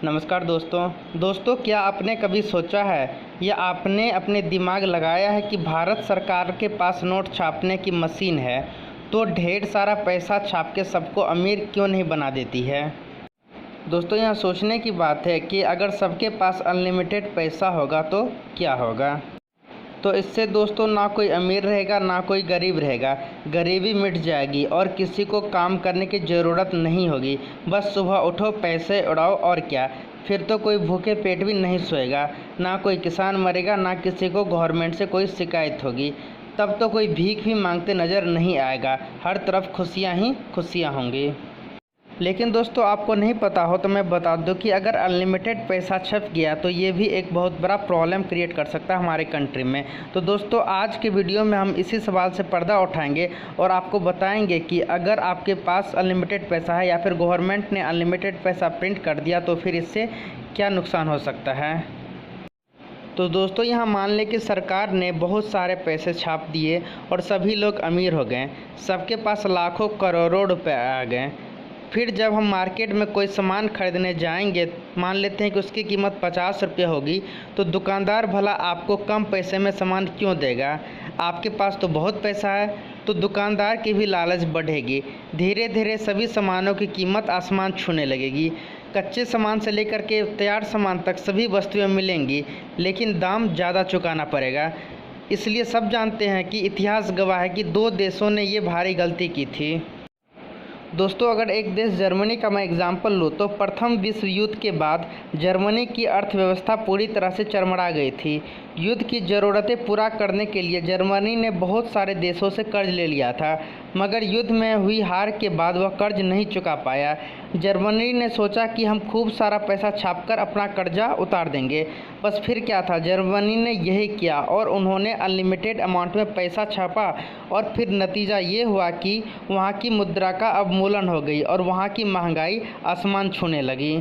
नमस्कार दोस्तों, क्या आपने कभी सोचा है या आपने अपने दिमाग लगाया है कि भारत सरकार के पास नोट छापने की मशीन है तो ढेर सारा पैसा छाप के सबको अमीर क्यों नहीं बना देती है। दोस्तों, यहाँ सोचने की बात है कि अगर सबके पास अनलिमिटेड पैसा होगा तो क्या होगा। तो इससे दोस्तों ना कोई अमीर रहेगा ना कोई गरीब रहेगा, गरीबी मिट जाएगी और किसी को काम करने की ज़रूरत नहीं होगी। बस सुबह उठो, पैसे उड़ाओ और क्या। फिर तो कोई भूखे पेट भी नहीं सोएगा, ना कोई किसान मरेगा, ना किसी को गवर्नमेंट से कोई शिकायत होगी। तब तो कोई भीख भी मांगते नज़र नहीं आएगा, हर तरफ खुशियाँ ही खुशियाँ होंगी। लेकिन दोस्तों, आपको नहीं पता हो तो मैं बता दूं कि अगर अनलिमिटेड पैसा छप गया तो ये भी एक बहुत बड़ा प्रॉब्लम क्रिएट कर सकता है हमारे कंट्री में। तो दोस्तों, आज के वीडियो में हम इसी सवाल से पर्दा उठाएंगे और आपको बताएंगे कि अगर आपके पास अनलिमिटेड पैसा है या फिर गवर्नमेंट ने अनलिमिटेड पैसा प्रिंट कर दिया तो फिर इससे क्या नुकसान हो सकता है। तो दोस्तों, यहाँ मान लें कि सरकार ने बहुत सारे पैसे छाप दिए और सभी लोग अमीर हो गए, सबके पास लाखों करोड़ों रुपए आ गए। फिर जब हम मार्केट में कोई सामान खरीदने जाएंगे, मान लेते हैं कि उसकी कीमत 50 रुपये होगी, तो दुकानदार भला आपको कम पैसे में सामान क्यों देगा। आपके पास तो बहुत पैसा है, तो दुकानदार की भी लालच बढ़ेगी। धीरे धीरे सभी सामानों की कीमत आसमान छूने लगेगी। कच्चे सामान से लेकर के तैयार सामान तक सभी वस्तुएं मिलेंगी, लेकिन दाम ज़्यादा चुकाना पड़ेगा। इसलिए सब जानते हैं कि इतिहास गवाह है कि 2 देशों ने ये भारी गलती की थी। दोस्तों, अगर एक देश जर्मनी का मैं एग्जांपल लूँ तो प्रथम विश्व युद्ध के बाद जर्मनी की अर्थव्यवस्था पूरी तरह से चरमरा गई थी। युद्ध की ज़रूरतें पूरा करने के लिए जर्मनी ने बहुत सारे देशों से कर्ज ले लिया था, मगर युद्ध में हुई हार के बाद वह कर्ज नहीं चुका पाया। जर्मनी ने सोचा कि हम खूब सारा पैसा छापकर अपना कर्जा उतार देंगे। बस फिर क्या था, जर्मनी ने यही किया और उन्होंने अनलिमिटेड अमाउंट में पैसा छापा और फिर नतीजा ये हुआ कि वहाँ की मुद्रा का अवमूल्यन हो गई और वहाँ की महंगाई आसमान छूने लगी।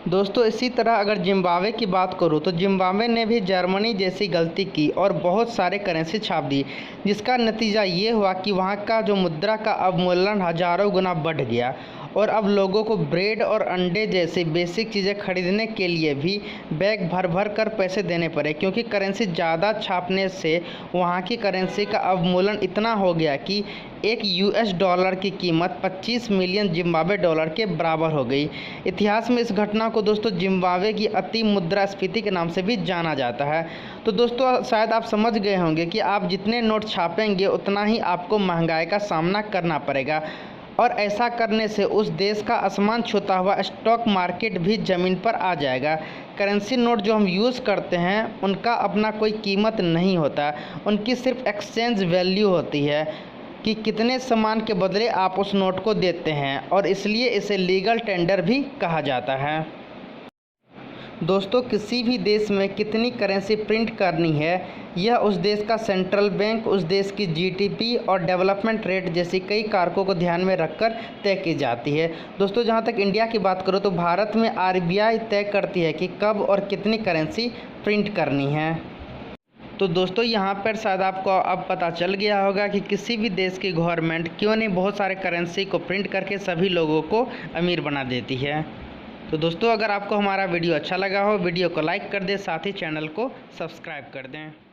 दोस्तों, इसी तरह अगर जिम्बाब्वे की बात करूं तो जिम्बाब्वे ने भी जर्मनी जैसी गलती की और बहुत सारे करेंसी छाप दी, जिसका नतीजा ये हुआ कि वहां का जो मुद्रा का अवमूल्यन हज़ारों गुना बढ़ गया और अब लोगों को ब्रेड और अंडे जैसी बेसिक चीज़ें खरीदने के लिए भी बैग भर भर कर पैसे देने पड़े, क्योंकि करेंसी ज़्यादा छापने से वहाँ की करेंसी का अवमूल्यन इतना हो गया कि एक यूएस डॉलर की कीमत 25 मिलियन जिम्बाब्वे डॉलर के बराबर हो गई। इतिहास में इस घटना को दोस्तों जिम्बाब्वे की अति मुद्रास्फीति के नाम से भी जाना जाता है। तो दोस्तों, शायद आप समझ गए होंगे कि आप जितने नोट छापेंगे उतना ही आपको महंगाई का सामना करना पड़ेगा और ऐसा करने से उस देश का आसमान छूता हुआ स्टॉक मार्केट भी ज़मीन पर आ जाएगा। करेंसी नोट जो हम यूज़ करते हैं उनका अपना कोई कीमत नहीं होता, उनकी सिर्फ एक्सचेंज वैल्यू होती है कि कितने सामान के बदले आप उस नोट को देते हैं, और इसलिए इसे लीगल टेंडर भी कहा जाता है। दोस्तों, किसी भी देश में कितनी करेंसी प्रिंट करनी है यह उस देश का सेंट्रल बैंक, उस देश की जीडीपी और डेवलपमेंट रेट जैसी कई कारकों को ध्यान में रखकर तय की जाती है। दोस्तों, जहां तक इंडिया की बात करो तो भारत में आरबीआई तय करती है कि कब और कितनी करेंसी प्रिंट करनी है। तो दोस्तों, यहाँ पर शायद आपको अब पता चल गया होगा कि किसी भी देश की गवर्नमेंट क्यों नहीं बहुत सारे करेंसी को प्रिंट करके सभी लोगों को अमीर बना देती है। तो दोस्तों, अगर आपको हमारा वीडियो अच्छा लगा हो, वीडियो को लाइक कर दें, साथ ही चैनल को सब्सक्राइब कर दें।